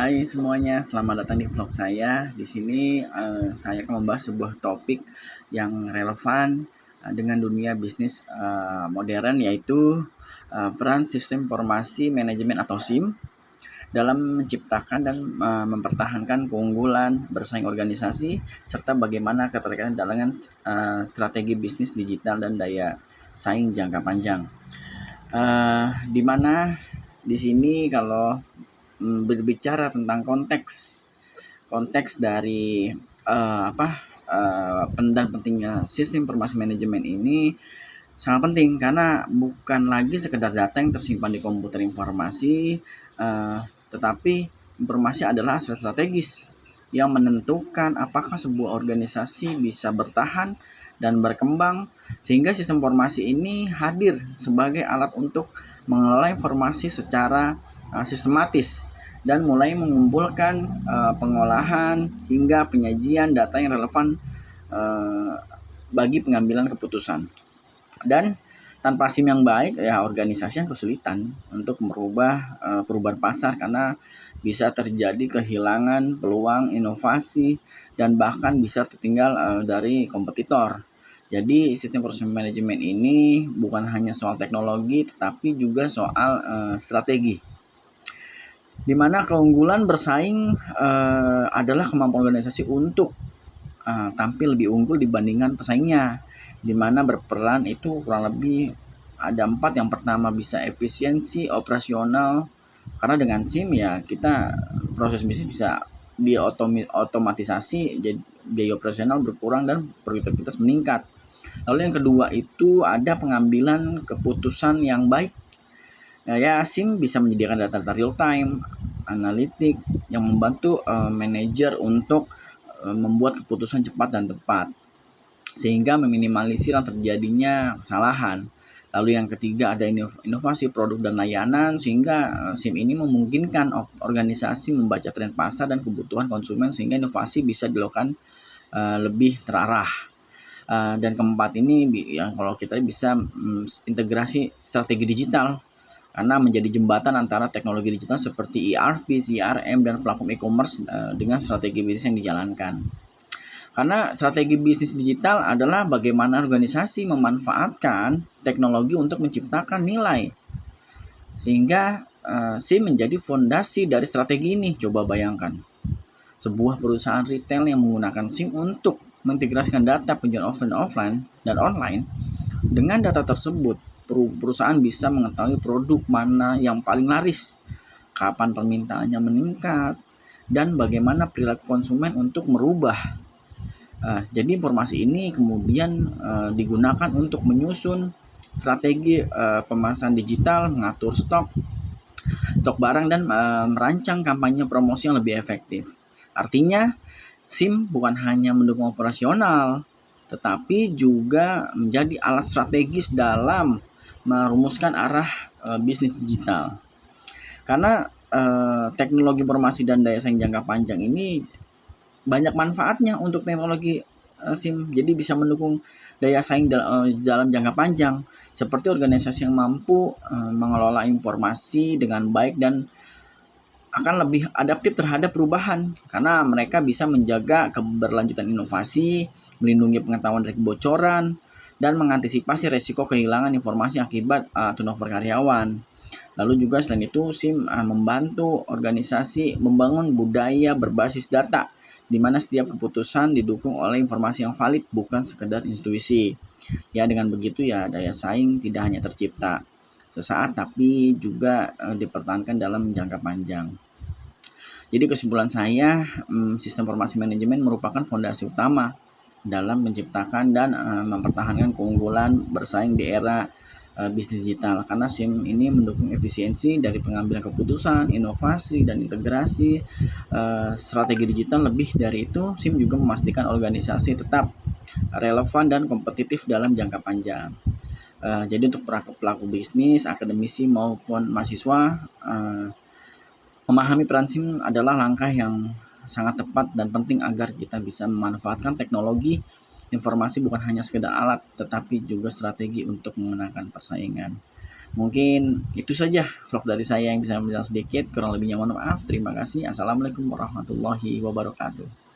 Hai semuanya, selamat datang di vlog saya. Di sini saya akan membahas sebuah topik yang relevan dengan dunia bisnis modern, yaitu peran sistem informasi manajemen atau SIM dalam menciptakan dan mempertahankan keunggulan bersaing organisasi, serta bagaimana keterkaitan dengan strategi bisnis digital dan daya saing jangka panjang. Di mana di sini kalau berbicara tentang konteks dari dan pentingnya sistem informasi manajemen ini sangat penting, karena bukan lagi sekedar data yang tersimpan di komputer informasi, tetapi informasi adalah aset strategis yang menentukan apakah sebuah organisasi bisa bertahan dan berkembang, sehingga sistem informasi ini hadir sebagai alat untuk mengelola informasi secara sistematis dan mulai mengumpulkan pengolahan hingga penyajian data yang relevan bagi pengambilan keputusan. Dan tanpa SIM yang baik, ya organisasi yang kesulitan untuk merubah perubahan pasar, karena bisa terjadi kehilangan peluang inovasi dan bahkan bisa tertinggal dari kompetitor. Jadi sistem proses manajemen ini bukan hanya soal teknologi, tetapi juga soal strategi, di mana keunggulan bersaing adalah kemampuan organisasi untuk tampil lebih unggul dibandingkan pesaingnya, di mana berperan itu kurang lebih ada 4. Yang pertama bisa efisiensi operasional, karena dengan SIM ya kita proses bisnis bisa diotomatisasi, jadi biaya operasional berkurang dan produktivitas meningkat. Lalu yang kedua itu ada pengambilan keputusan yang baik. Ya, SIM bisa menyediakan data real time, analitik yang membantu manajer untuk membuat keputusan cepat dan tepat, sehingga meminimalisir terjadinya kesalahan. Lalu yang ketiga ada inovasi produk dan layanan, sehingga SIM ini memungkinkan organisasi membaca tren pasar dan kebutuhan konsumen, sehingga inovasi bisa dilakukan lebih terarah. Dan keempat ini yang kalau kita bisa integrasi strategi digital, karena menjadi jembatan antara teknologi digital seperti ERP, CRM, dan platform e-commerce dengan strategi bisnis yang dijalankan. Karena strategi bisnis digital adalah bagaimana organisasi memanfaatkan teknologi untuk menciptakan nilai, sehingga SIM menjadi fondasi dari strategi ini. Coba bayangkan, sebuah perusahaan retail yang menggunakan SIM untuk mengintegrasikan data penjualan offline dan online. Dengan data tersebut, perusahaan bisa mengetahui produk mana yang paling laris, kapan permintaannya meningkat, dan bagaimana perilaku konsumen untuk merubah. Jadi informasi ini kemudian digunakan untuk menyusun strategi pemasaran digital, mengatur stok barang, dan merancang kampanye promosi yang lebih efektif. Artinya, SIM bukan hanya mendukung operasional, tetapi juga menjadi alat strategis dalam merumuskan arah bisnis digital. Karena teknologi informasi dan daya saing jangka panjang ini banyak manfaatnya untuk teknologi SIM. Jadi bisa mendukung daya saing dalam jangka panjang, seperti organisasi yang mampu mengelola informasi dengan baik dan akan lebih adaptif terhadap perubahan, karena mereka bisa menjaga keberlanjutan inovasi, melindungi pengetahuan dari kebocoran, dan mengantisipasi resiko kehilangan informasi akibat turnover karyawan. Lalu juga selain itu, SIM membantu organisasi membangun budaya berbasis data, di mana setiap keputusan didukung oleh informasi yang valid, bukan sekedar intuisi. Ya, dengan begitu ya daya saing tidak hanya tercipta sesaat, tapi juga dipertahankan dalam jangka panjang. Jadi kesimpulan saya, sistem informasi manajemen merupakan fondasi utama dalam menciptakan dan mempertahankan keunggulan bersaing di era bisnis digital, karena SIM ini mendukung efisiensi dari pengambilan keputusan, inovasi, dan integrasi strategi digital. Lebih dari itu, SIM juga memastikan organisasi tetap relevan dan kompetitif dalam jangka panjang. Jadi untuk pelaku bisnis, akademisi maupun mahasiswa, memahami peran SIM adalah langkah yang sangat tepat dan penting agar kita bisa memanfaatkan teknologi informasi bukan hanya sekedar alat, tetapi juga strategi untuk memenangkan persaingan. Mungkin itu saja vlog dari saya yang bisa bilang sedikit, kurang lebihnya mohon maaf. Terima kasih. Assalamualaikum warahmatullahi wabarakatuh.